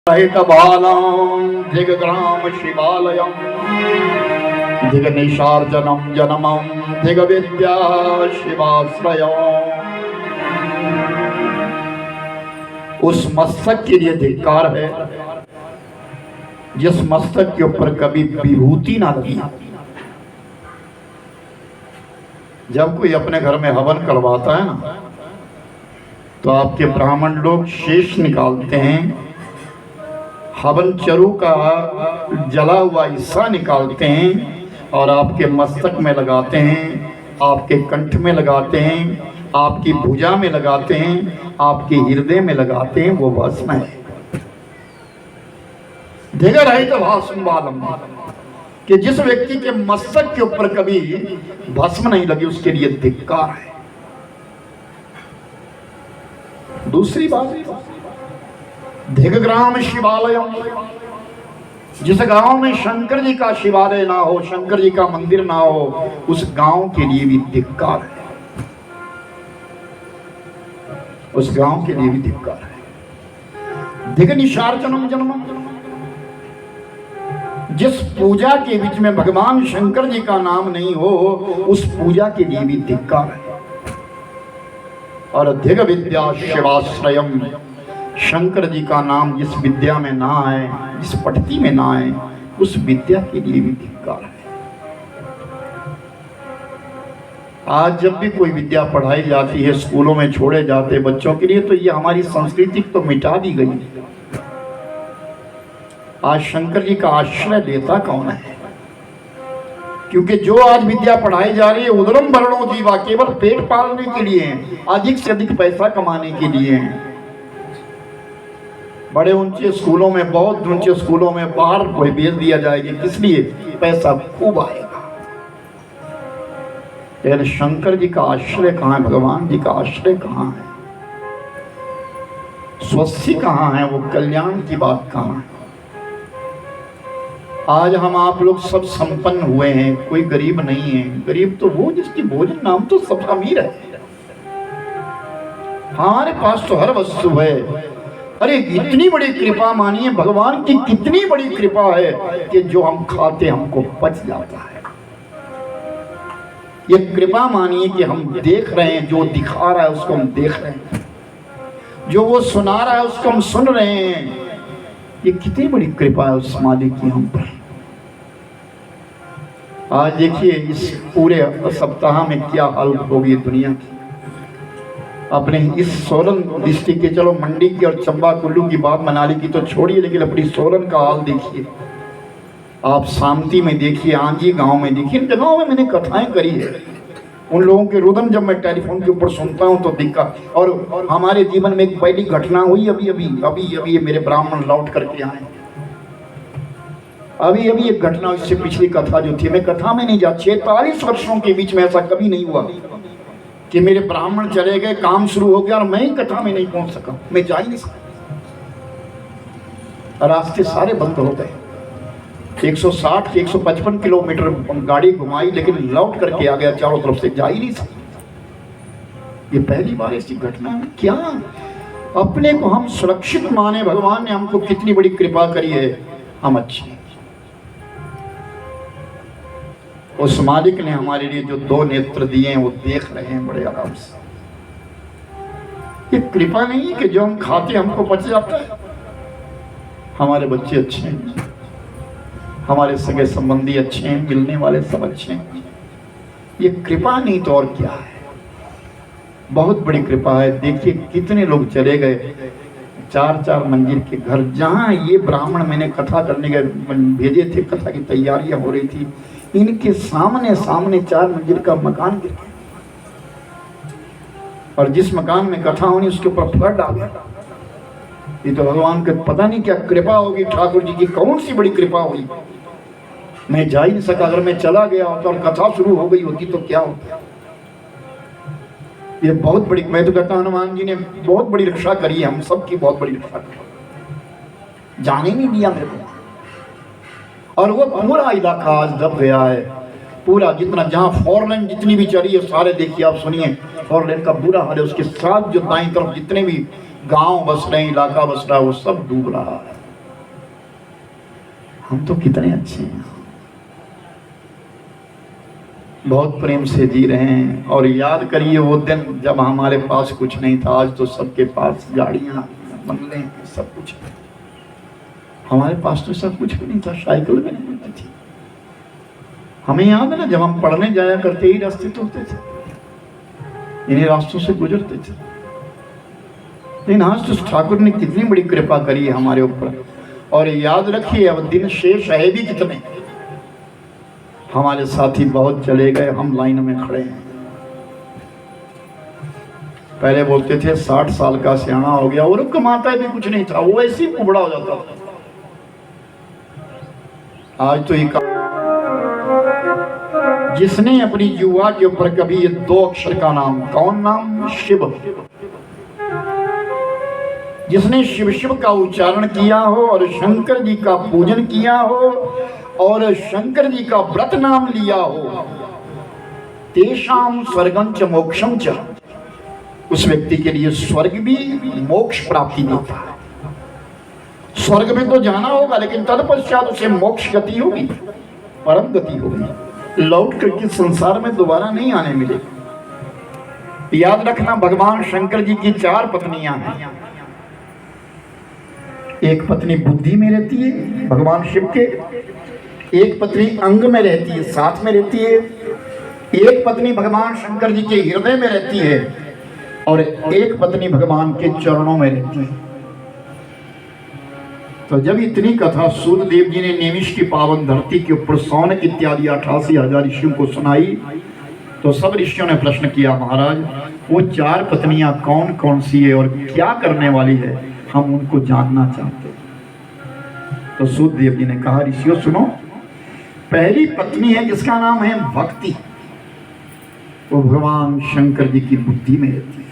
बालां दिग्ग्राम शिवालयं दिग्निशार्जनं जनमं दिग्विद्या शिवाश्रयम्। उस मस्तक के लिए धिक्कार है जिस मस्तक के ऊपर कभी विभूति ना लगी। जब कोई अपने घर में हवन करवाता है ना, तो आपके ब्राह्मण लोग शेष निकालते हैं, हवन चरु का जला हुआ हिस्सा निकालते हैं और आपके मस्तक में लगाते हैं, आपके कंठ में लगाते हैं, आपकी भुजा में लगाते हैं, आपके हृदय में लगाते हैं। वो भस्म है। देखा रहे तो भाषण वालम कि जिस व्यक्ति के मस्तक के ऊपर कभी भस्म नहीं लगी उसके लिए धिक्कार है। दूसरी बात, दिग्ग्राम शिवालयम, जिस गांव में शंकर जी का शिवालय ना हो, शंकर जी का मंदिर ना हो, उस गांव के लिए भी धिक्कार है। उस गांव के लिए भी धिक्कार है। दिग्निशार्जनम जन्मम, जिस पूजा के बीच में भगवान शंकर जी का नाम नहीं हो, उस पूजा के लिए भी धिक्कार है। और दिग विद्या शिवाश्रयम, शंकर जी का नाम जिस विद्या में ना आए, जिस पद्धति में ना आए, उस विद्या के लिए भी धिक्कार है। आज जब भी कोई विद्या पढ़ाई जाती है, स्कूलों में छोड़े जाते बच्चों के लिए, तो ये हमारी संस्कृति तो मिटा दी गई। आज शंकर जी का आश्रय लेता कौन है? क्योंकि जो आज विद्या पढ़ाई जा रही है, उदरम भरणो जीवा, केवल पेट पालने के लिए है, अधिक से अधिक पैसा कमाने के लिए है। बड़े ऊंचे स्कूलों में, बहुत ऊंचे स्कूलों में बाहर भेज दिया जाएगा, किस लिए? पैसा खूब आएगा। लेकिन शंकर जी का आश्रय कहाँ है? भगवान जी का आश्रय कहाँ है? स्वस्ति कहाँ है? वो कल्याण की बात कहाँ है? आज हम आप लोग सब संपन्न हुए हैं, कोई गरीब नहीं है। गरीब तो वो जिसकी भोजन नाम तो सब अमीर है। हमारे पास तो हर वस्तु है। अरे इतनी बड़ी कृपा मानिए, भगवान की कितनी बड़ी कृपा है कि जो हम खाते हमको पच जाता है। ये कृपा मानिए कि हम देख रहे हैं, जो दिखा रहा है उसको हम देख रहे हैं, जो वो सुना रहा है उसको हम सुन रहे हैं। ये कितनी बड़ी कृपा है उस मालिक की हम पर। आज देखिए इस पूरे सप्ताह में क्या हाल होगी दुनिया की। अपने इस सोलन डिस्ट्रिक्ट के, चलो मंडी की और चंबा कुल्लू की बात, मनाली की तो छोड़िए, लेकिन अपनी सोलन का हाल देखिए आप। शांति में देखिए, आंजी गांव में देखिए, इन जगहों में मैंने कथाएं करी है। उन लोगों के रुदन जब मैं टेलीफोन के ऊपर सुनता हूं तो दिक्का। और हमारे जीवन में एक पहली घटना हुई अभी मेरे ब्राह्मण लौट करके आए। अभी एक घटना, इससे पिछली कथा जो थी, मैं कथा में नहीं जा, 46 वर्षों के बीच में ऐसा कभी नहीं हुआ कि मेरे ब्राह्मण चले गए, काम शुरू हो गया और मैं ही कथा में नहीं पहुंच सका। मैं जा ही नहीं सका, रास्ते सारे बंद हो गए। 160 के 155 किलोमीटर गाड़ी घुमाई, लेकिन लौट करके आ गया, चारों तरफ से जा ही नहीं सका। ये पहली बार ऐसी घटना है। क्या अपने को हम सुरक्षित माने? भगवान ने हमको कितनी बड़ी कृपा करी है, हम अच्छे। उस मालिक ने हमारे लिए जो 2 नेत्र दिए हैं वो देख रहे हैं बड़े आराम से। ये कृपा नहीं है कि जो हम खाते हमको पच जाता है। हमारे बच्चे अच्छे हैं, हमारे सगे संबंधी अच्छे हैं, मिलने वाले सब अच्छे हैं। ये कृपा नहीं तो और क्या है? बहुत बड़ी कृपा है। देखिए कितने लोग चले गए 4-4 मंजिल के घर, जहाँ ये ब्राह्मण मैंने कथा करने के भेजे थे, कथा की तैयारियां हो रही थी, इनके सामने 4 मंजिल का मकान गिर गया। और जिस मकान में कथा होनी उसके ऊपर फ्लड आ गया। ये तो भगवान का पता नहीं क्या कृपा होगी, ठाकुर जी की कौन सी बड़ी कृपा हुई। मैं जा ही नहीं सका। अगर मैं चला गया होता और कथा शुरू हो गई होती तो क्या होता। ये बहुत बड़ी, मैं तो कहता हूं हनुमान जी ने बहुत बड़ी रक्षा करी है, हम सबकी बहुत बड़ी रक्षा करी, जाने नहीं दिया मेरे को। और वो पूरा इलाका आज दब गया है, पूरा जितना, जहाँ 4 लेन जितनी भी चली है सारे देखिए आप सुनिए, 4 लेन का बुरा हाल है। उसके साथ जो दाईं तरफ जितने भी गांव बस रहे हैं, इलाका बस रहा है, वो सब डूब रहा है। हम तो कितने अच्छे हैं, बहुत प्रेम से जी रहे हैं। और याद करिए वो दिन जब हमारे पास कुछ नहीं था। आज तो सबके पास गाड़ियां, बंगले, सब कुछ है। हमारे पास तो सब कुछ भी नहीं था, साइकिल भी नहीं होती थी। हमें याद है ना, जब हम पढ़ने जाया करते ही रास्ते तो होते थे, इन्हीं रास्तों से गुजरते थे। लेकिन आज तो ठाकुर ने कितनी बड़ी कृपा करी है हमारे ऊपर। और याद रखिए, अब दिन शेष है भी कितने। हमारे साथी बहुत चले गए, हम लाइन में खड़े हैं। पहले बोलते थे 60 साल का सियाना हो गया और कमाता भी कुछ नहीं था, वो ऐसे ही कुबड़ा हो जाता था। आज तो जिसने अपनी युवा के ऊपर कभी ये 2 अक्षर का नाम, कौन नाम? शिव। जिसने शिव शिव का उच्चारण किया हो और शंकर जी का पूजन किया हो और शंकर जी का व्रत नाम लिया हो, तेषाम स्वर्गं च मोक्षं च, उस व्यक्ति के लिए स्वर्ग भी मोक्ष प्राप्ति देता है। स्वर्ग में तो जाना होगा, लेकिन तत्पश्चात उसे मोक्ष गति होगी, परम गति होगी, लौट करके संसार में दोबारा नहीं आने मिलेगा। याद रखना, भगवान शंकर जी की 4 पत्नियां हैं। एक पत्नी बुद्धि में रहती है भगवान शिव के, एक पत्नी अंग में रहती है, साथ में रहती है, एक पत्नी भगवान शंकर जी के हृदय में रहती है और एक पत्नी भगवान के चरणों में रहती है। तो जब इतनी कथा सूर्यदेव जी ने नेमिष की पावन धरती के ऊपर सौनक इत्यादि 88,000 ऋषियों को सुनाई, तो सब ऋषियों ने प्रश्न किया, महाराज वो 4 पत्नियां कौन कौन सी है और क्या करने वाली है, हम उनको जानना चाहते हैं। तो सूर्यदेव जी ने कहा, ऋषियों सुनो, पहली पत्नी है जिसका नाम है भक्ति, वो भगवान शंकर जी की बुद्धि में रहती है।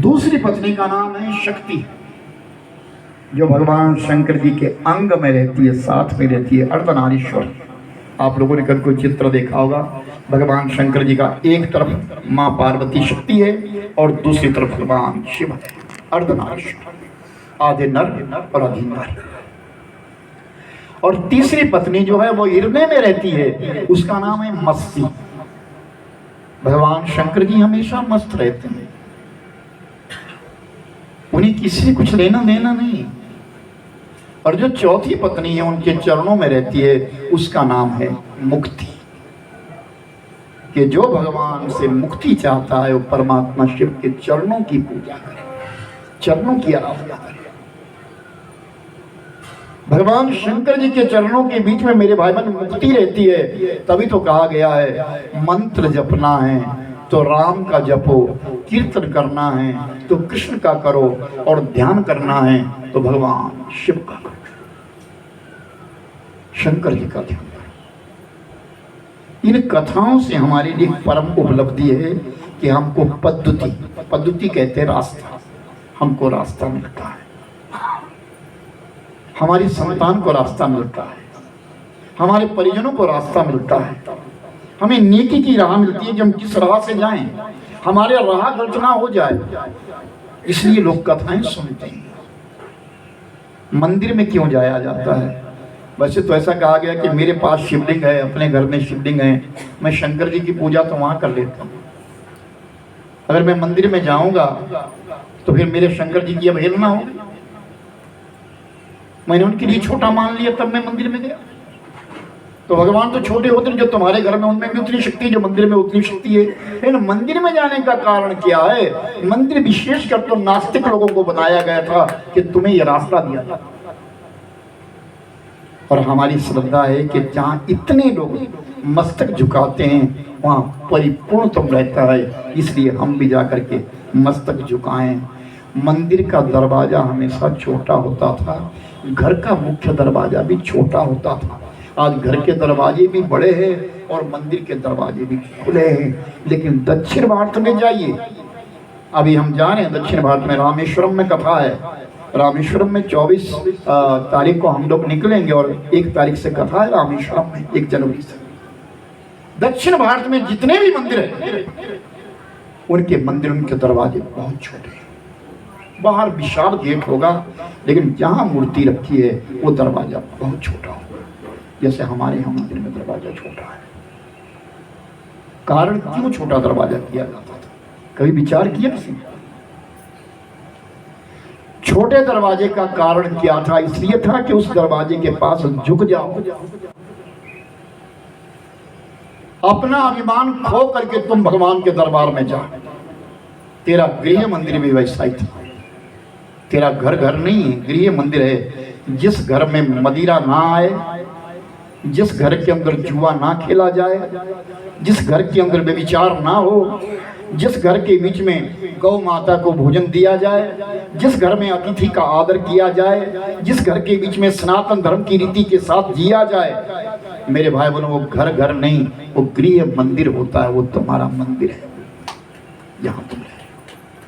दूसरी पत्नी का नाम है शक्ति, जो भगवान शंकर जी के अंग में रहती है, साथ में रहती है, अर्धनारीश्वर। आप लोगों ने कभी कोई चित्र देखा होगा, भगवान शंकर जी का एक तरफ माँ पार्वती शक्ति है और दूसरी तरफ भगवान शिव है, अर्धनारीश्वर, आधे नर और आधे नारी। और तीसरी पत्नी जो है वो हृदय में रहती है, उसका नाम है मस्ती। भगवान शंकर जी हमेशा मस्त रहते हैं, उन्हें किसी से कुछ लेना देना नहीं। और जो चौथी पत्नी है उनके चरणों में रहती है, उसका नाम है मुक्ति। कि जो भगवान से मुक्ति चाहता है वो परमात्मा शिव के चरणों की पूजा करे, चरणों की आराधना करे। भगवान शंकर जी के चरणों के बीच में मेरे भाई बहन मुक्ति रहती है। तभी तो कहा गया है, मंत्र जपना है तो राम का जपो, कीर्तन करना है तो कृष्ण का करो और ध्यान करना है तो भगवान शिव का करो, शंकर जी का ध्यान करो। इन कथाओं से हमारे लिए परम उपलब्धि है कि हमको पद्धति कहते हैं रास्ता, हमको रास्ता मिलता है, हमारी संतान को रास्ता मिलता है, हमारे परिजनों को रास्ता मिलता है, हमें नेकी की राह मिलती है कि हम किस राह से जाएं, हमारे राह गलत ना हो जाए। इसलिए लोग कथाएं सुनते हैं। मंदिर में क्यों जाया जाता है? वैसे तो ऐसा कहा गया कि मेरे पास शिवलिंग है, अपने घर में शिवलिंग है, मैं शंकर जी की पूजा तो वहां कर लेता हूँ। अगर मैं मंदिर में जाऊंगा तो फिर मेरे शंकर जी की अवहेलना होगी। मैंने उनके लिए छोटा मान लिया, तब मैं मंदिर में गया। तो भगवान तो छोटे होते हैं, जो तुम्हारे घर में उनमें भी उतनी शक्ति है, जो मंदिर में उतनी शक्ति है। लेकिन मंदिर में जाने का कारण क्या है? मंदिर विशेषकर तो नास्तिक लोगों को बनाया गया था कि तुम्हें यह रास्ता दिया था। और हमारी श्रद्धा है कि जहाँ इतने लोग मस्तक झुकाते हैं वहाँ परिपूर्ण तुम रहता है, इसलिए हम भी जा करके मस्तक झुकाएं। मंदिर का दरवाजा हमेशा छोटा होता था, घर का मुख्य दरवाजा भी छोटा होता था। आज घर के दरवाजे भी बड़े हैं और मंदिर के दरवाजे भी खुले हैं। लेकिन दक्षिण भारत में जाइए, अभी हम जा रहे हैं दक्षिण भारत में, रामेश्वरम में कथा है। रामेश्वरम में 24 तारीख को हम लोग निकलेंगे और 1 तारीख से कथा है रामेश्वरम में, 1 जनवरी से। दक्षिण भारत में जितने भी मंदिर हैं उनके मंदिर, उनके दरवाजे बहुत छोटे हैं, बाहर विशाल गेट होगा, लेकिन जहाँ मूर्ति रखी है वो दरवाजा बहुत छोटा होगा, जैसे हमारे यहाँ मंदिर में दरवाजा छोटा है। कारण क्यों छोटा दरवाजा किया जाता था, कभी विचार किया किसी ने? छोटे दरवाजे का कारण क्या था? इसलिए था कि उस दरवाजे के पास झुक जाओ, अपना अभिमान खो करके तुम भगवान के दरबार में जाओ। तेरा गृह मंदिर भी वैसा ही था। तेरा घर घर नहीं है, गृह मंदिर है। जिस घर में मदिरा ना आए, जिस घर के अंदर जुआ ना खेला जाए, जिस घर के अंदर व्यभिचार ना हो, जिस घर के बीच में गौ माता को भोजन दिया जाए, जिस घर में अतिथि का आदर किया जाए, जिस घर के बीच में सनातन धर्म की रीति के साथ जिया जाए, मेरे भाई बहनों, वो घर घर नहीं, वो गृह मंदिर होता है। वो तुम्हारा मंदिर है, जहाँ तुम